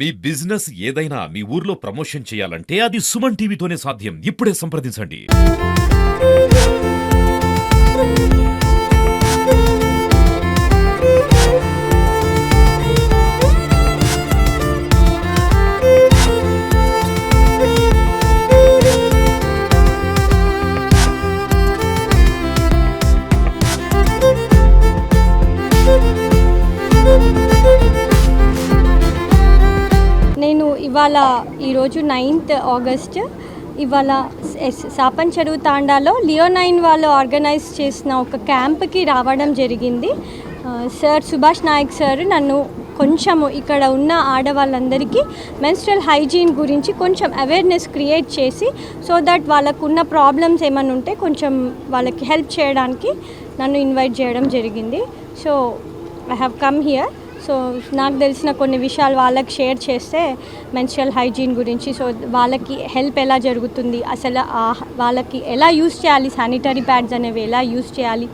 మీ business ఏదైనా మీ ఊర్లో promotion చేయాలంటే అది సుమన్ టీవీతోనే సాధ్యం. ఇప్పుడే సంప్రదించండి. నేను ఇవాళ ఈరోజు 9th ఆగస్ట్ ఇవాళ సాపన్ చెరువు తాండాలో లియోనైన్ వాళ్ళు ఆర్గనైజ్ చేసిన ఒక క్యాంప్కి రావడం జరిగింది. సార్ సుభాష్ నాయక్ సార్ నన్ను కొంచెము ఇక్కడ ఉన్న ఆడవాళ్ళందరికీ మెన్స్ట్రల్ హైజీన్ గురించి కొంచెం అవేర్నెస్ క్రియేట్ చేసి సో దట్ వాళ్ళకున్న ప్రాబ్లమ్స్ ఏమైనా ఉంటే కొంచెం వాళ్ళకి హెల్ప్ చేయడానికి నన్ను ఇన్వైట్ చేయడం జరిగింది. So I have come here. So నాకు తెలిసిన కొన్ని విషయాలు వాళ్ళకి షేర్ చేస్తే మెన్స్ట్రల్ హైజీన్ గురించి, సో వాళ్ళకి హెల్ప్ ఎలా జరుగుతుంది, అసలు వాళ్ళకి ఎలా యూస్ చేయాలి, శానిటరీ ప్యాడ్స్ అనేవి ఎలా యూస్ చేయాలి,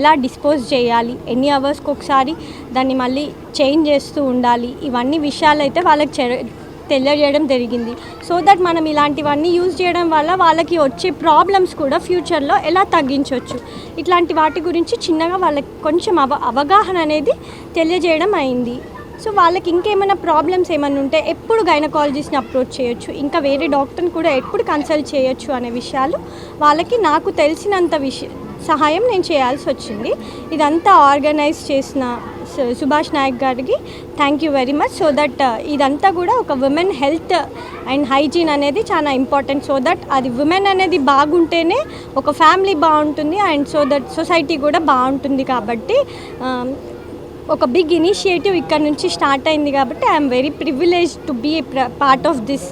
ఎలా డిస్పోజ్ చేయాలి, ఎన్ని అవర్స్కి ఒకసారి దాన్ని మళ్ళీ చేంజ్ చేస్తూ ఉండాలి, ఇవన్నీ విషయాలు అయితే వాళ్ళకి తెలియజేయడం జరిగింది. సో దట్ మనం ఇలాంటివన్నీ యూజ్ చేయడం వల్ల వాళ్ళకి వచ్చే ప్రాబ్లమ్స్ కూడా ఫ్యూచర్లో ఎలా తగ్గించవచ్చు, ఇట్లాంటి వాటి గురించి చిన్నగా వాళ్ళకి కొంచెం అవగాహన అనేది తెలియజేయడం అయింది. సో వాళ్ళకి ఇంకేమైనా ప్రాబ్లమ్స్ ఏమైనా ఉంటే ఎప్పుడు గైనకాలజిస్ట్ని అప్రోచ్ చేయొచ్చు, ఇంకా వేరే డాక్టర్ని కూడా ఎప్పుడు కన్సల్ట్ చేయొచ్చు అనే విషయాలు వాళ్ళకి నాకు తెలిసినంత సహాయం నేను చేయాల్సి వచ్చింది. ఇదంతా ఆర్గనైజ్ చేసిన సుభాష్ నాయక్ గారికి thank you very much. So that ఇదంతా కూడా ఒక ఉమెన్ హెల్త్ అండ్ హైజీన్ అనేది చాలా ఇంపార్టెంట్. సో దట్ అది ఉమెన్ అనేది బాగుంటేనే ఒక ఫ్యామిలీ బాగుంటుంది అండ్ సో దట్ సొసైటీ కూడా బాగుంటుంది. కాబట్టి ఒక బిగ్ ఇనిషియేటివ్ ఇక్కడ నుంచి స్టార్ట్ అయింది. కాబట్టి I'm very privilege to be part of this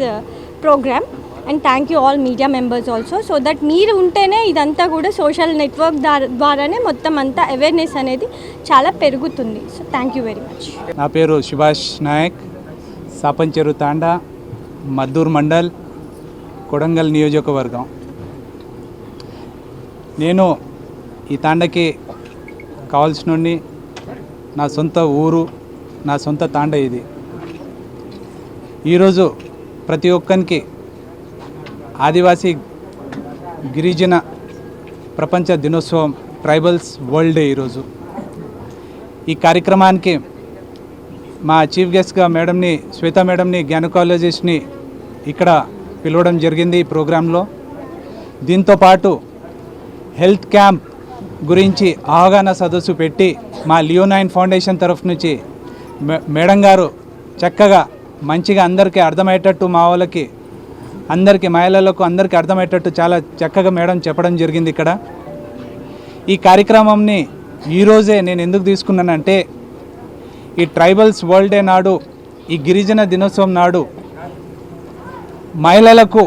program and thank you all media members also. So that మీరు ఉంటేనే ఇదంతా కూడా సోషల్ నెట్వర్క్ ద్వారానే మొత్తం అంతా అవేర్నెస్ అనేది చాలా పెరుగుతుంది. So thank you very much. నా పేరు సుభాష్ నాయక్, సాపన్ చెరువు తాండా, మద్దూర్ మండల్, కొడంగల్ నియోజకవర్గం. నేను ఈ తాండకి కావాల్సిన నా సొంత ఊరు, నా సొంత తాండ ఇది. ఈరోజు ప్రతి ఒక్కరికి ఆదివాసీ గిరిజన ప్రపంచ దినోత్సవం, ట్రైబల్స్ వరల్డ్ డే ఈరోజు. ఈ కార్యక్రమానికి మా చీఫ్ గెస్ట్గా మేడంని, శ్వేత మేడంని, గైనకాలజిస్ట్ని ఇక్కడ పిలవడం జరిగింది ఈ ప్రోగ్రాంలో. దీంతోపాటు హెల్త్ క్యాంప్ గురించి అవగాహన సదస్సు పెట్టి మా లియోనైన్ ఫౌండేషన్ తరఫు నుంచి మేడం గారు చక్కగా మంచిగా అందరికీ అర్థమయ్యేటట్టు, మా వాళ్ళకి అందరికీ, మహిళలకు అందరికీ అర్థమయ్యేటట్టు చాలా చక్కగా మేడం చెప్పడం జరిగింది ఇక్కడ. ఈ కార్యక్రమంని ఈరోజే నేను ఎందుకు తీసుకున్నానంటే, ఈ ట్రైబల్స్ వరల్డ్ డే నాడు, ఈ గిరిజన దినోత్సవం నాడు మహిళలకు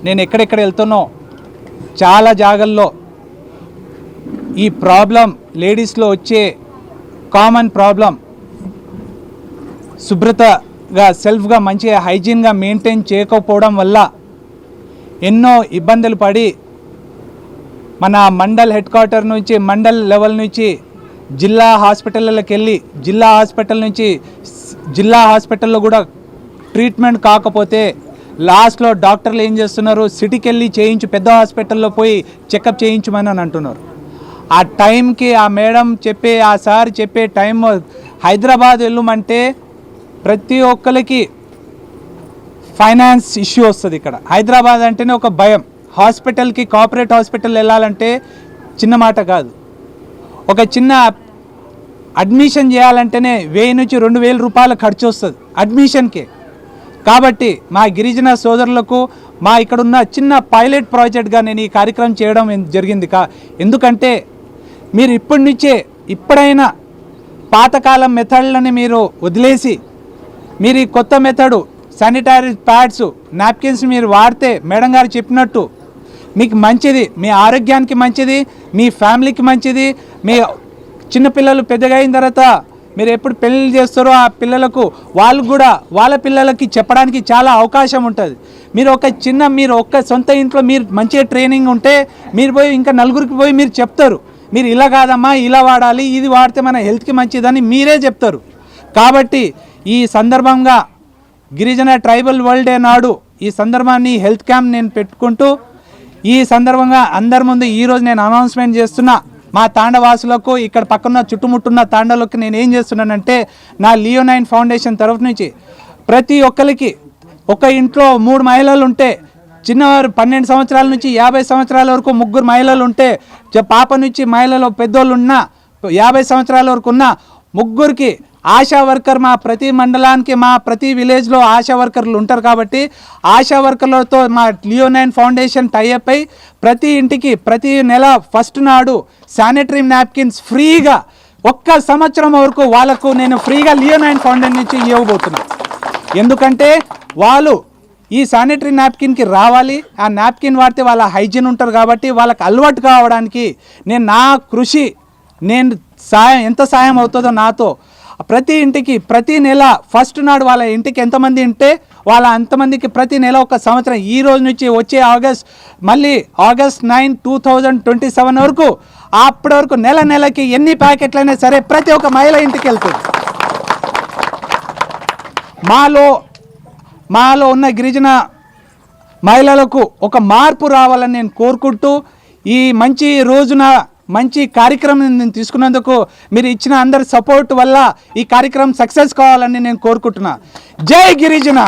నేను ఎక్కడెక్కడ వెళ్తానో చాలా జాగాల్లో ఈ ప్రాబ్లం, లేడీస్లో వచ్చే కామన్ ప్రాబ్లం, శుభ్రతగా సెల్ఫ్గా మంచిగా హైజీన్గా మెయింటైన్ చేయకపోవడం వల్ల ఎన్నో ఇబ్బందులు పడి మన మండల్ హెడ్ క్వార్టర్ నుంచి, మండల్ లెవెల్ నుంచి జిల్లా హాస్పిటళ్ళకి వెళ్ళి, జిల్లా హాస్పిటల్ నుంచి జిల్లా హాస్పిటల్లో కూడా ట్రీట్మెంట్ కాకపోతే లాస్ట్లో డాక్టర్లు ఏం చేస్తున్నారు, సిటీకి వెళ్ళి పెద్ద హాస్పిటల్లో పోయి చెకప్ చేయించమని అని అంటున్నారు. ఆ టైంకి ఆ మేడం చెప్పే, ఆ సార్ చెప్పే టైం హైదరాబాద్ వెళ్ళమంటే ప్రతి ఒక్కరికి ఫైనాన్స్ ఇష్యూ వస్తుంది. ఇక్కడ హైదరాబాద్ అంటేనే ఒక భయం. హాస్పిటల్కి, కార్పొరేట్ హాస్పిటల్ వెళ్ళాలంటే చిన్న మాట కాదు. ఒక చిన్న అడ్మిషన్ చేయాలంటేనే 1000 నుంచి 2000 రూపాయలు ఖర్చు వస్తుంది అడ్మిషన్కి. కాబట్టి మా గిరిజన సోదరులకు మా ఇక్కడున్న చిన్న పైలట్ ప్రాజెక్ట్గా నేను ఈ కార్యక్రమం చేయడం జరిగింది. ఎందుకంటే మీరు ఇప్పటి నుంచే, ఇప్పుడైనా పాతకాలం మెథడ్లని మీరు వదిలేసి మీరు ఈ కొత్త మెథడు శానిటరీ ప్యాడ్స్, నాప్కిన్స్ మీరు వాడితే మేడం గారు చెప్పినట్టు మీకు మంచిది, మీ ఆరోగ్యానికి మంచిది, మీ ఫ్యామిలీకి మంచిది. మీ చిన్నపిల్లలు పెద్దగా అయిన తర్వాత మీరు ఎప్పుడు పెళ్ళి చేస్తారో ఆ పిల్లలకు వాళ్ళు కూడా వాళ్ళ పిల్లలకి చెప్పడానికి చాలా అవకాశం ఉంటుంది. మీరు ఒక్క సొంత ఇంట్లో మీరు మంచిగా ట్రైనింగ్ ఉంటే మీరు పోయి ఇంకా నలుగురికి పోయి మీరు చెప్తారు, మీరు ఇలా కాదమ్మా, ఇలా వాడాలి, ఇది వాడితే మన హెల్త్కి మంచిదని మీరే చెప్తారు. కాబట్టి ఈ సందర్భంగా గిరిజన ట్రైబల్ వరల్డ్ డే నాడు ఈ సందర్భాన్ని హెల్త్ క్యాంప్ నేను పెట్టుకుంటూ ఈ సందర్భంగా అందరి ముందు ఈరోజు నేను అనౌన్స్మెంట్ చేస్తున్నా. మా తాండవాసులకు ఇక్కడ పక్కన చుట్టుముట్టున్న తాండలకు నేను ఏం చేస్తున్నానంటే నా లియోనైన్ ఫౌండేషన్ తరఫు నుంచి ప్రతి ఒక్కరికి ఒక ఇంట్లో 3 మహిళలు ఉంటే చిన్నవారు 12 సంవత్సరాల నుంచి 50 సంవత్సరాల వరకు 3 మహిళలు ఉంటే పాప నుంచి మహిళలు పెద్దోళ్ళు ఉన్న 50 సంవత్సరాల వరకు ఉన్న 3కి ఆశా వర్కర్ మా ప్రతి మండలానికి మా ప్రతి విలేజ్లో ఆశా వర్కర్లు ఉంటారు కాబట్టి ఆశా వర్కర్లతో మా లియోనైన్ ఫౌండేషన్ టైఅప్ అయి ప్రతి ఇంటికి ప్రతి నెల ఫస్ట్ నాడు శానిటరీ నాప్కిన్స్ ఫ్రీగా 1 సంవత్సరం వరకు వాళ్ళకు నేను ఫ్రీగా లియోనైన్ ఫౌండేషన్ నుంచి ఇవ్వబోతున్నాను. ఎందుకంటే వాళ్ళు ఈ శానిటరీ నాప్కిన్కి రావాలి, ఆ నాప్కిన్ వాడితే వాళ్ళ హైజీన్ ఉంటారు కాబట్టి వాళ్ళకి అలవాటు కావడానికి నేను నా కృషి నేను ఎంత సాయం అవుతుందో నాతో ప్రతి ఇంటికి ప్రతి నెల ఫస్ట్ నాడు వాళ్ళ ఇంటికి ఎంతమంది ఉంటే వాళ్ళ అంతమందికి ప్రతి నెల 1 సంవత్సరం ఈ రోజు నుంచి వచ్చే ఆగస్ట్ 9, 2027 వరకు అప్పటి వరకు నెలకి ఎన్ని ప్యాకెట్లైనా సరే ప్రతి ఒక్క మహిళ ఇంటికి వెళ్తుంది. మాలో ఉన్న గిరిజన మహిళలకు ఒక మార్పు రావాలని నేను కోరుకుంటూ ఈ మంచి రోజున మంచి కార్యక్రమం నేను తీసుకున్నందుకు మీరు ఇచ్చిన అందరి సపోర్ట్ వల్ల ఈ కార్యక్రమం సక్సెస్ కావాలని నేను కోరుకుంటున్నా. జై గిరిజన.